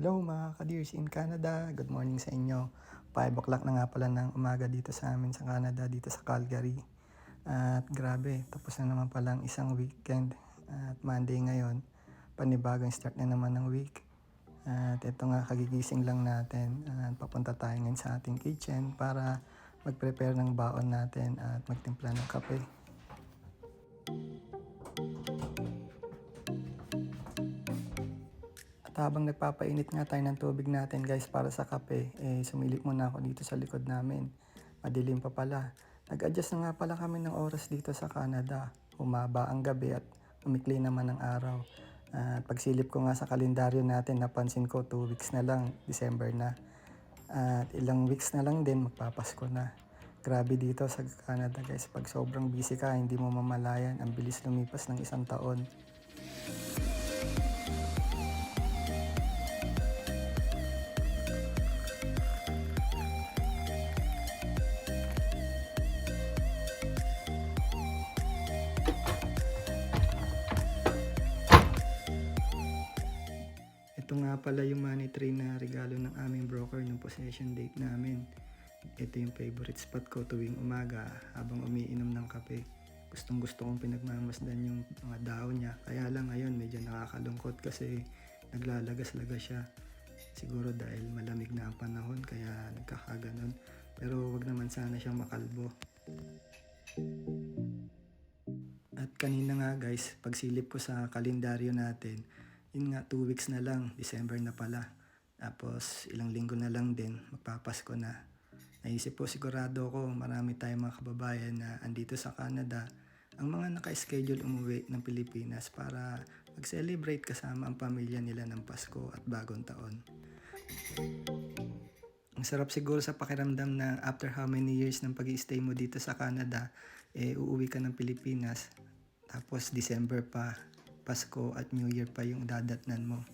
Hello mga ka-dears in Canada, good morning sa inyo. 5 o'clock na nga pala ng umaga dito sa amin sa Canada, dito sa Calgary. At grabe, tapos na naman palang isang weekend. At Monday ngayon, panibagong start na naman ng week. At ito nga, kagigising lang natin. At papunta tayo ngayon sa ating kitchen para mag-prepare ng baon natin at magtimpla ng kape. At habang nagpapainit nga tayo ng tubig natin guys para sa kape, sumilip muna ako dito sa likod namin. Madilim pa pala. Nag-adjust na nga pala kami ng oras dito sa Canada. Humaba ang gabi at umikli naman ang araw. At pagsilip ko nga sa kalendaryo natin, napansin ko 2 weeks na lang, December na. At ilang weeks na lang din, magpapasko na. Grabe dito sa Canada guys, pag sobrang busy ka, hindi mo mamalayan. Ang bilis lumipas ng isang taon. Ito nga pala yung money tree na regalo ng aming broker nung possession date namin. Ito yung favorite spot ko tuwing umaga habang umiinom ng kape. Gustong gusto kong pinagmamasdan yung mga dahon niya. Kaya lang ngayon medyo nakakalungkot kasi naglalagas-lagas siya. Siguro dahil malamig na ang panahon kaya nagkakaganon. Pero wag naman sana siyang makalbo. At kanina nga guys, pagsilip ko sa kalendaryo natin, yun nga 2 weeks na lang, December na pala. Tapos ilang linggo na lang din, magpapasko na. Naisip po sigurado ko marami tayong mga kababayan na andito sa Canada ang mga naka-schedule umuwi ng Pilipinas para mag-celebrate kasama ang pamilya nila ng Pasko at Bagong Taon. Ang sarap siguro sa pakiramdam na after how many years ng pag-i-stay mo dito sa Canada, uuwi ka ng Pilipinas. Tapos December pa, Pasko at New Year pa yung dadatnan mo.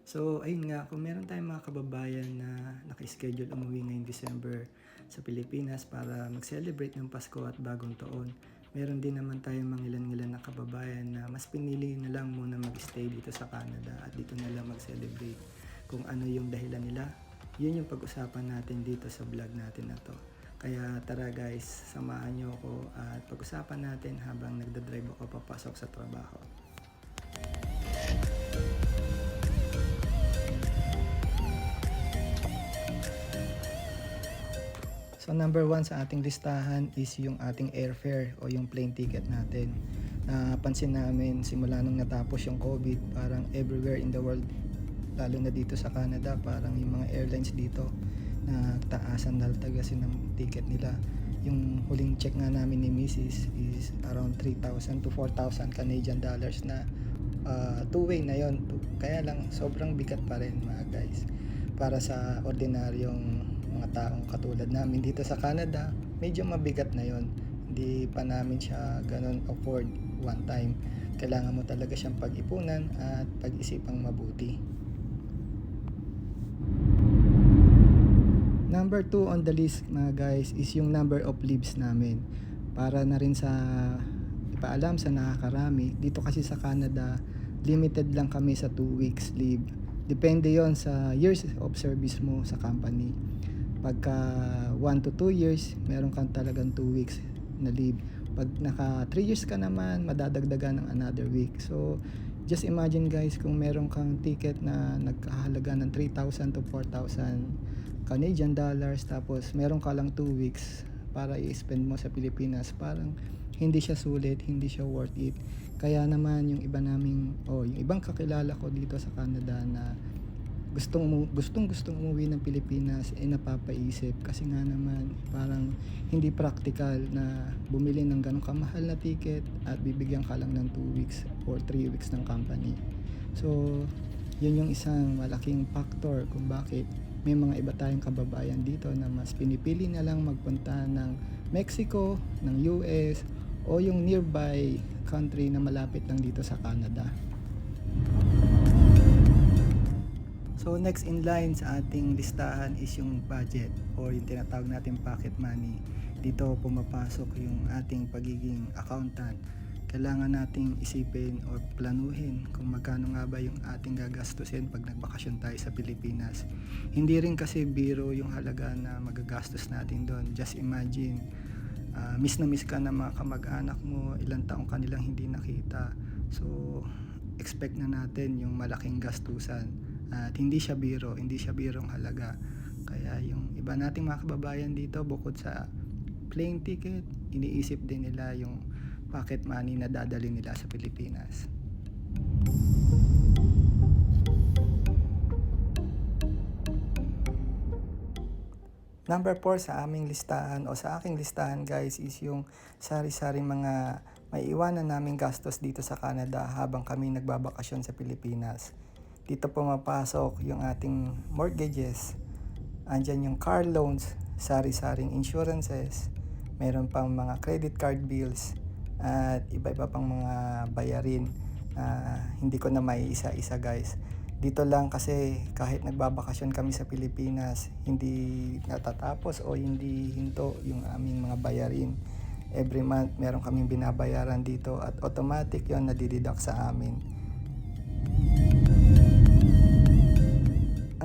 So ayun nga, kung meron tayong mga kababayan na naka-schedule umuwi ngayong December sa Pilipinas para mag-celebrate ng Pasko at Bagong Taon, meron din naman tayong mga ilan-ilan na kababayan na mas pinili na lang muna mag-stay dito sa Canada at dito na lang mag-celebrate. Kung ano yung dahilan nila, yun yung pag-usapan natin dito sa vlog natin na to. Kaya tara guys, samahan nyo ako at pag-usapan natin habang nagdadrive ako papasok sa trabaho. So number 1 sa ating listahan is yung ating airfare o yung plane ticket natin. Napansin namin simula nung natapos yung COVID, parang everywhere in the world, lalo na dito sa Canada, parang yung mga airlines dito nagtaasan na tagasin ng ticket nila. Yung huling check nga namin ni Mrs. is around 3,000 to 4,000 Canadian dollars na two-way na yon. Kaya lang sobrang bigat pa rin mga guys. Para sa ordinaryong mga taong katulad namin dito sa Canada, medyo mabigat na yon. Hindi pa namin siya ganun afford one time. Kailangan mo talaga siyang pag-ipunan at pag-isipang mabuti. Number 2 on the list mga guys is yung number of leaves namin. Para na rin sa ipaalam sa nakakarami, dito kasi sa Canada, limited lang kami sa 2 weeks leave. Depende yon sa years of service mo sa company. Pagka 1 to 2 years, meron kang talagang 2 weeks na leave. Pag naka 3 years ka naman, madadagdagan ng another week. So, just imagine guys kung meron kang ticket na nagkahalaga ng 3,000 to 4,000 Canadian dollars, tapos meron ka lang 2 weeks para i-spend mo sa Pilipinas, parang hindi siya sulit, hindi siya worth it. Kaya naman yung yung ibang kakilala ko dito sa Canada na gustong umuwi ng Pilipinas, napapaisip kasi nga naman parang hindi practical na bumili ng ganong kamahal na ticket at bibigyan ka lang ng 2 weeks or 3 weeks ng company. So yun yung isang malaking factor kung bakit may mga iba tayong kababayan dito na mas pinipili na lang magpunta ng Mexico, ng US o yung nearby country na malapit lang dito sa Canada. So next in line sa ating listahan is yung budget o yung tinatawag natin pocket money. Dito pumapasok yung ating pagiging accountant. kailangan nating isipin o planuhin kung magkano nga ba yung ating gagastusin pag nagbakasyon tayo sa Pilipinas. Hindi rin kasi biro yung halaga na magagastos natin doon. Just imagine, miss na miss ka na mga kamag-anak mo, ilang taong kanilang hindi nakita. So, expect na natin yung malaking gastusan. At hindi siya biro, hindi siya birong halaga. Kaya yung iba nating mga kababayan dito, bukod sa plane ticket, iniisip din nila yung pocket money na dadali nila sa Pilipinas. Number 4 sa aming listahan o sa aking listahan guys is yung sari-saring mga maiiwanan naming gastos dito sa Canada habang kami nagbabakasyon sa Pilipinas. Dito pumapasok yung ating mortgages, andyan yung car loans, sari-saring insurances, meron pang mga credit card bills, at iba-iba pang mga bayarin na hindi ko na maiisa-isa guys. Dito lang kasi kahit nagbabakasyon kami sa Pilipinas, hindi natatapos o hindi hinto yung aming mga bayarin. Every month meron kaming binabayaran dito at automatic yon nadideduct sa amin.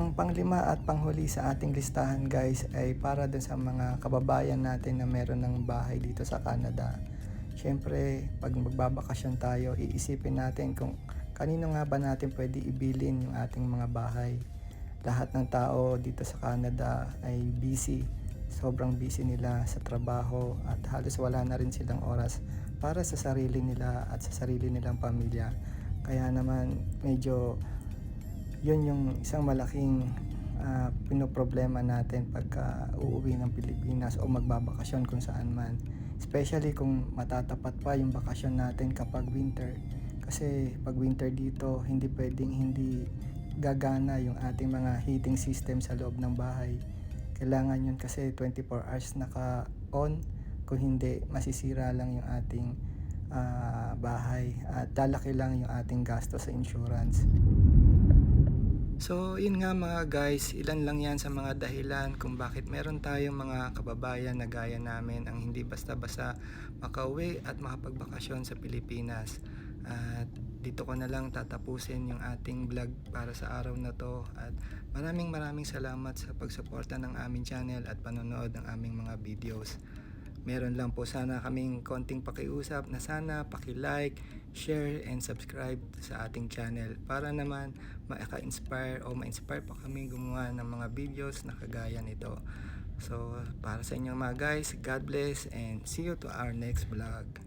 Ang panglima at panghuli sa ating listahan guys ay para dun sa mga kababayan natin na meron ng bahay dito sa Canada. Siyempre, pag magbabakasyon tayo, iisipin natin kung kanino nga ba natin pwede ibilin yung ating mga bahay. Lahat ng tao dito sa Canada ay busy. Sobrang busy nila sa trabaho at halos wala na rin silang oras para sa sarili nila at sa sarili nilang pamilya. Kaya naman medyo yun yung isang malaking pinoproblema natin pagka uuwi ng Pilipinas o magbabakasyon kung saan man. Especially kung matatapat pa yung bakasyon natin kapag winter. Kasi pag winter dito, hindi pwedeng hindi gagana yung ating mga heating system sa loob ng bahay. Kailangan yun kasi 24 hours naka-on. Kung hindi, masisira lang yung ating bahay at lalaki lang yung ating gasto sa insurance. So, yun nga mga guys, ilan lang yan sa mga dahilan kung bakit meron tayong mga kababayan na gaya namin ang hindi basta-basta makauwi at makapagbakasyon sa Pilipinas. At dito ko na lang tatapusin yung ating vlog para sa araw na to. At maraming salamat sa pagsuporta ng aming channel at panonood ng aming mga videos. Meron lang po sana kaming konting pakiusap na sana paki-like, share, and subscribe sa ating channel para naman ma-inspire o ma-inspire pa kami gumawa ng mga videos na kagaya nito. So, para sa inyo mga guys, God bless and see you to our next vlog.